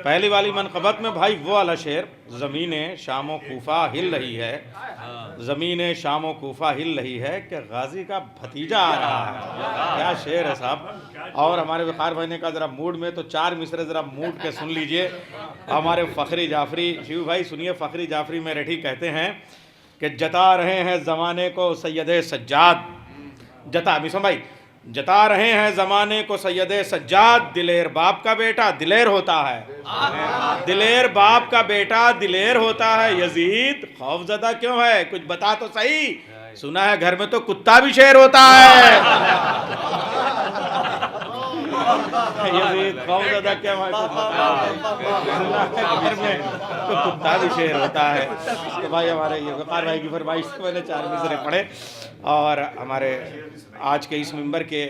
पहली वाली मनक़बत में भाई वो वाला शेर, ज़मीन शाम कूफा हिल रही है, ज़मीन शाम कूफा हिल रही है कि गाजी का भतीजा आ रहा है। क्या शेर है साहब। और हमारे वक़ार भाई ने कहा ज़रा मूड में, तो 4 मिसरे ज़रा मूड के सुन लीजिए। हमारे फ़खरी जाफरी, शिव भाई सुनिए, फ़खरी जाफरी मेरठी कहते हैं कि जता रहे हैं ज़माने को सैयद सज्जाद, जता मिसम भाई, जता रहे हैं ज़माने को सैयद सज्जाद, दिलेर बाप का बेटा दिलेर होता है, दिलेर बाप का बेटा दिलेर होता है। यजीद खौफज़दा क्यों है, कुछ बता तो सही। सुना है घर में तो कुत्ता भी शेर होता है। यजीद खौफज़दा क्यों है, कुछ बता, सुना है घर में तो कुत्ता भी शेर होता है। तो भाई हमारे ये वक़ार भाई की फरमाइश से मैंने 4 मिसरे पढ़े। और हमारे आज के इस मिंबर के,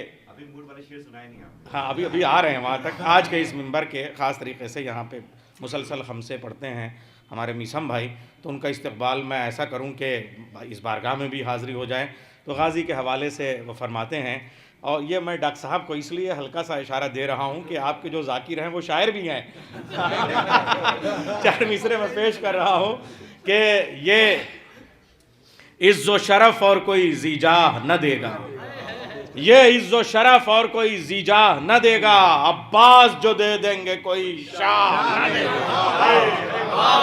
हाँ अभी अभी आ रहे हैं वहाँ तक, आज के इस मिंबर के ख़ास तरीके से यहाँ पे मुसलसल खमसे पढ़ते हैं हमारे मीसम भाई, तो उनका इस्तकबाल मैं ऐसा करूँ कि इस बारगाह में भी हाज़िरी हो जाए। तो गाज़ी के हवाले से वो फरमाते हैं, और ये मैं डॉक्टर साहब को इसलिए हल्का सा इशारा दे रहा हूँ कि आपके जो ज़ाकिर हैं वो शायर भी हैं। 4 मिसरे में पेश कर रहा हूँ कि ये इज़्ज़ो शरफ और कोई ज़ीजाह न देगा, ये इज़्ज़ो शरफ और कोई ज़ीजाह न देगा, अब्बास जो दे देंगे कोई शाह न देगा,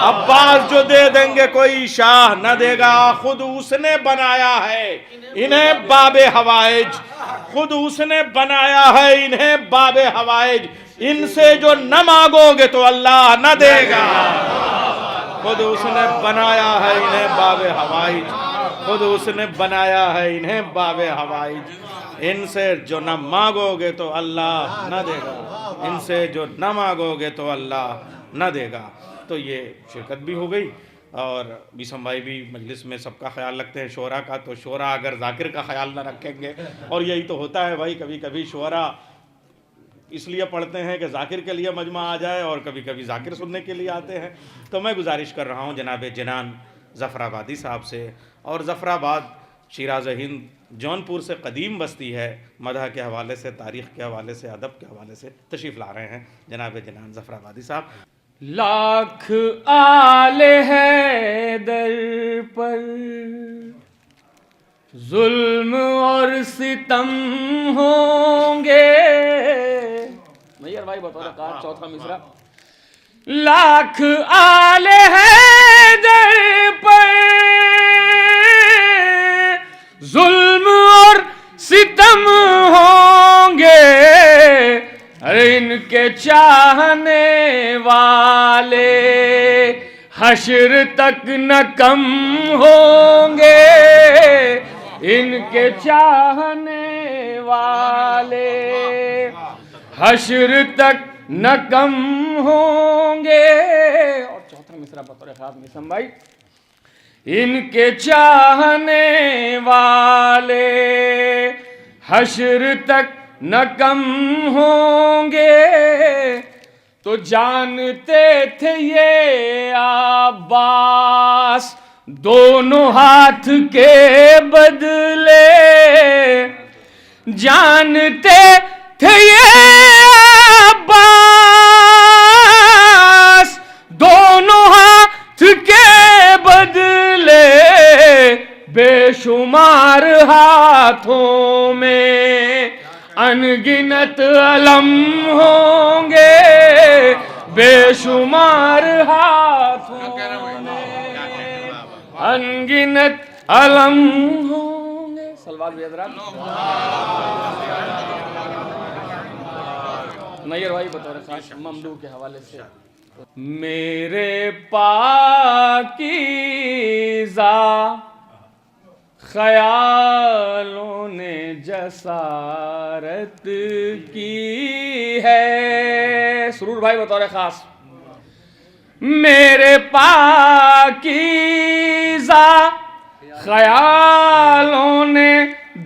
अब्बास जो दे देंगे कोई शाह न देगा। खुद उसने बनाया है इन्हें बाबे हवाइज, खुद उसने बनाया है इन्हें बाबे हवाइज, इनसे जो न मांगोगे तो अल्लाह न देगा। खुद उसने बनाया है इन्हें बाबे हवाइज, खुद उसने बनाया है इन्हें बाबे हवाइज, इनसे जो न मांगोगे तो अल्लाह न देगा, इनसे जो न मांगोगे तो अल्लाह न देगा। तो ये शिरकत भी हो गई, और बीसम भाई भी मजलिस में सबका ख्याल रखते हैं शोरा का, तो शोरा अगर जाकिर का ख्याल न रखेंगे, और यही तो होता है भाई, कभी कभी शोरा इसलिए पढ़ते हैं कि जाकिर के लिए मजमा आ जाए, और कभी कभी जाकिर सुनने के लिए आते हैं। तो मैं गुजारिश कर रहा हूँ जनाब जनान ज़फ़राबादी साहब से, और ज़फ़राबाद शिराज़ हिंद जौनपुर से कदीम बस्ती है, मदह के हवाले से, तारीख़ के हवाले से, अदब के हवाले से तशरीफ़ ला रहे हैं जनाब जनान ज़फ़राबादी साहब। लाख आले हैदर पर जुल्म और सितम होंगे, मैयर भाई बतौर कार चौथा मिसरा। लाख आले हैदर पर जुल्म और सितम होंगे, अरे इनके चाहने वाले हश्र तक न कम होंगे, इनके चाहने वाले हश्र तक न कम होंगे। और चौथा मिसरा बतौर खास मिसम भाई, इनके चाहने वाले हश्र तक न कम होंगे, तो जानते थे ये अब्बास दोनों हाथ के बदले, जानते थे ये अब्बास दोनों हाथ के बदले, बेशुमार हाथों में अनगिनत अलम होंगे, बेशुमार हाथों में अनगिनत अलम होंगे। सलवात भी हज़रात। नैयर भाई बतौर खास ममदू के हवाले से, मेरे पाकीज़ा ख्यालों ने जसारत की है। सुरूर भाई बतौर खास, मेरे पाकीज़ा ख्यालों ने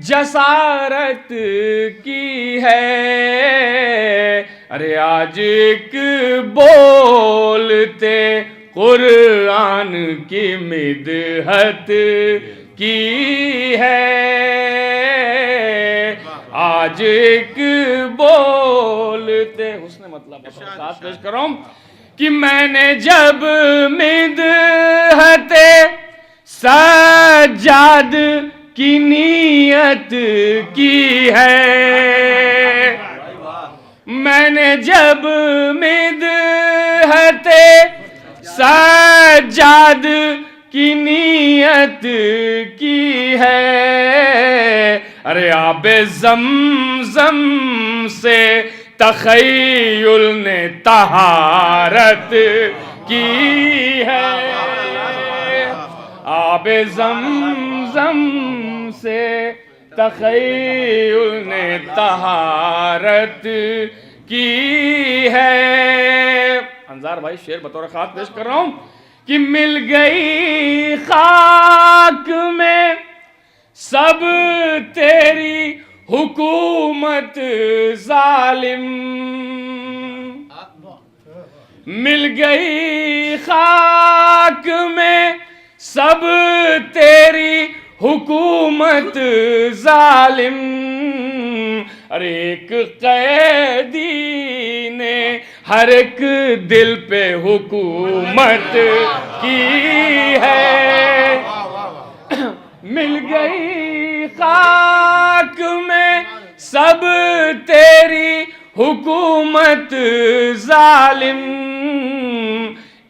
जसारत की है, अरे आज एक बोलते कुरान की मिदहत की है, आज एक बोलते हुस्न मतलब साथ पेश करो, कि मैंने जब मिदहते सज्जाद की नियत की है, मैंने जब मिदहते सज्जाद की नियत की है, अरे आबे ज़मज़म से तख़य्युल ने तहारत की है, आबे ज़मज़म से तख़य्युल ने तहारत की है। अंजार भाई शेर बतौर खास पेश कर रहा हूं कि मिल गई खाक में सब तेरी हुकूमत जालिम, मिल गई खाक में सब तेरी हुकूमत जालिम, अरे एक कैदी ने हर एक दिल पे हुकूमत की है, मिल गई खाक में सब तेरी हुकूमत जालिम,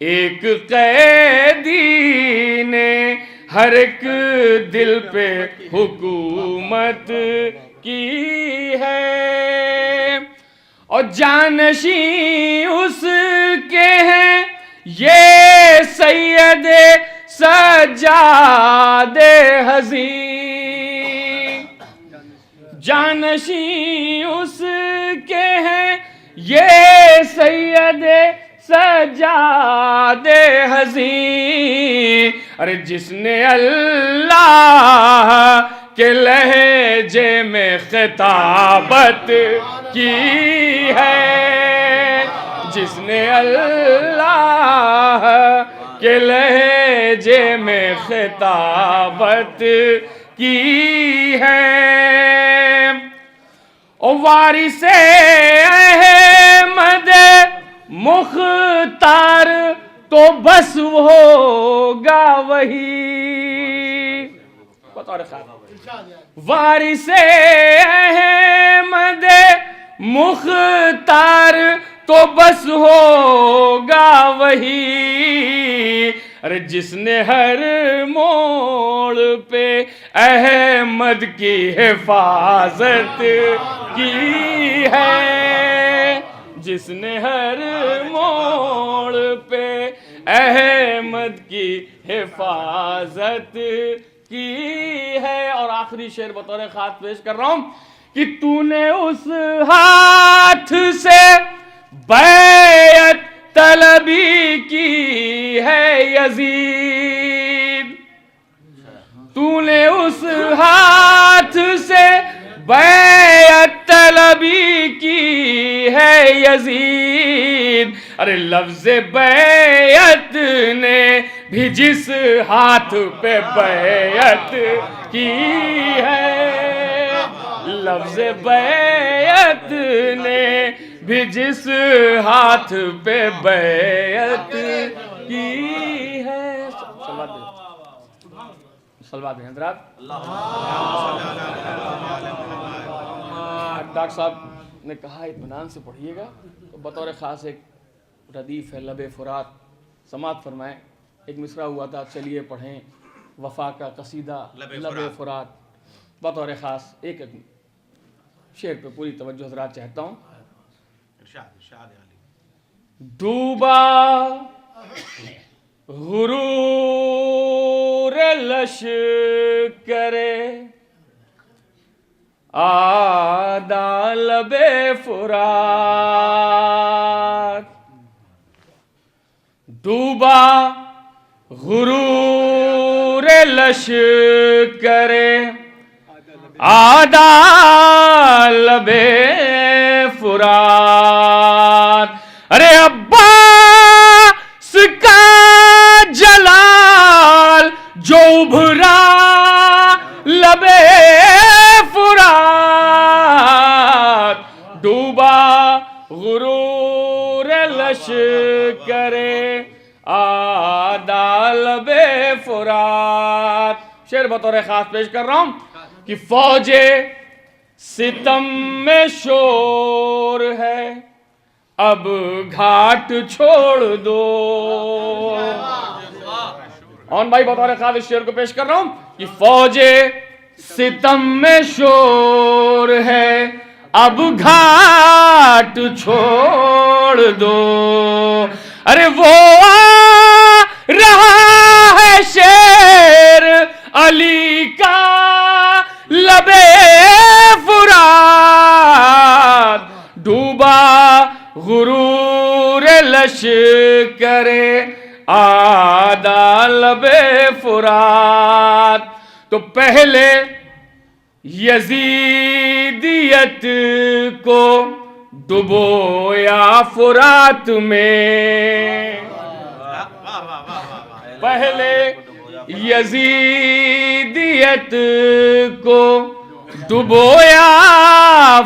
एक कैदी ने हर एक दिल पे हुकूमत की है, और जानशी उसके हैं ये सैयदे सज्जादे हज़ीं, जानशी उसके हैं ये सैयदे सज्जादे हज़ीं, अरे जिसने अल्लाह के लहजे में खिताबत की है, जिसने अल्लाह के लहजे में खिताबत की है, और वारिसे अहमद मुख्तार तो बस होगा वही, वारिसे अहमद मुख्तार तो बस होगा वही, अरे जिसने हर मोड़ पे अहमद की हिफाजत की है, जिसने हर मोड़ पे अहमद की हिफाजत की है। और आखिरी शेर बतौर खास पेश कर रहा हूं कि तूने उस हाथ से बैत तलबी की है यजीद, तूने उस हाथ से बैत तलबी की है यजीद, अरे लफ्ज़ बैत ने भी जिस हाथ पे बैत की है, लफ्ज़ बैत ने भी जिस हाथ पे बैत की है। सलवात दें हज़रात। डॉक्टर साहब ने कहा इत्मीनान से पढ़िएगा, तो बतौर ख़ास एक रदीफ़ है लबे फ़ुरात समात फरमाएँ। एक मिसरा हुआ था, चलिए पढ़ें वफ़ा का कसीदा लबे फ़ुरात, बतौर ख़ास एक शेर पे पूरी तवज्जो हज़रात चाहता हूँ। डूबा गुरूर लश्करे आदा लबे फ़ुरात, डूबा गुरूर लश्करे आदा लबे फ़ुरात, अरे अब्बास का जलाल जो उभरा लबे फ़ुरात, डूबा गुरूर लश्कर शेर बतौर खास पेश कर रहा हूं कि फौजे सितम में शोर है, अब घाट छोड़ दो। और भाई बतौर खास इस शेर को पेश कर रहा हूं कि फौजे सितम में शोर है, अब घाट छोड़ दो। अरे वो आ रहा है शेर अली का लबे फुरात, डूबा गुरूर लश्करे आदा लबे फुरात। तो पहले यजीदियत को डुबोया फुरात में, पहले यजीदियत को डुबोया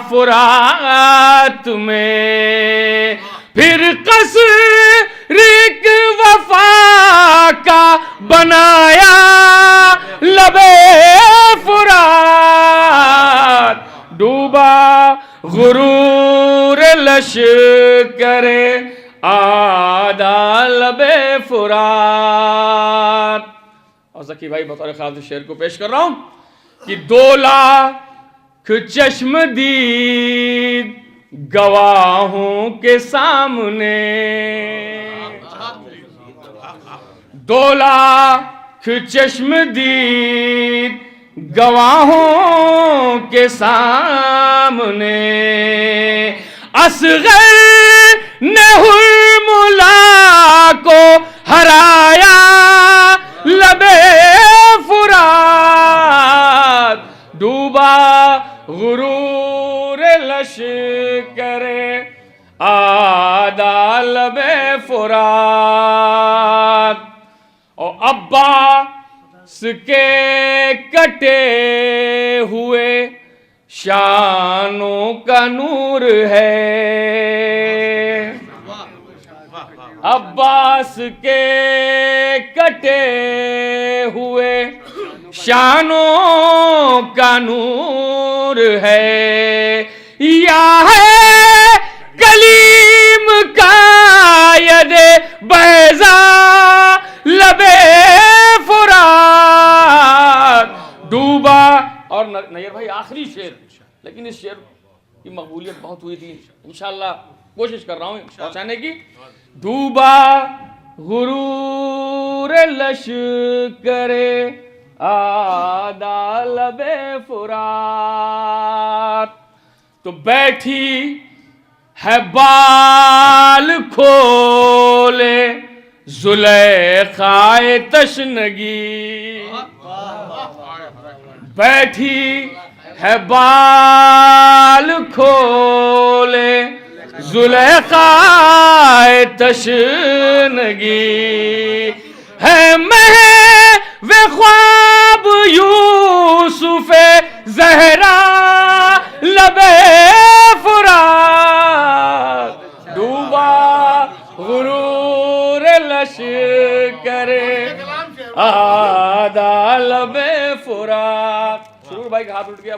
फुरात में, फिर कसरिक वफा का बनाया लबे फुरात, डूबा गुरूर लश्करे आदा लबे फुरात। और ज़की भाई बतौर खास शेर को पेश कर रहा हूं कि 2 लाख चश्मदीद गवाहों के सामने, 2 लाख चश्मदीद गवाहों के सामने, असगर ने हुर्मुला को हराया लबे फुरात, डूबा गुरूर लश्करे आदा लबे फुरात। और अब्बास के कटे हुए शानों का नूर है, अब्बास के कटे हुए शानों का नूर है, या है कलीम का यदे बैजा लबे फुरात, डूबा। और नैयर भाई आखिरी शेर, लेकिन इस शेर की मकबूलियत बहुत हुई थी, इंशाल्लाह कोशिश कर रहा हूं पहुंचाने की। डूबा गुरूर लश्करे आदा लबे फुरात, तो बैठी है बाल खोले जुलेखाए तशनगी, बैठी है बाल खोले जुलेखाए तशनगी, है महवे ख्वाब यूसुफे ज़हरा लबे फुरात, डूबा गुरूर लश्करे आदा लबे फुरात। सुरूर भाई का हाथ उठ गया,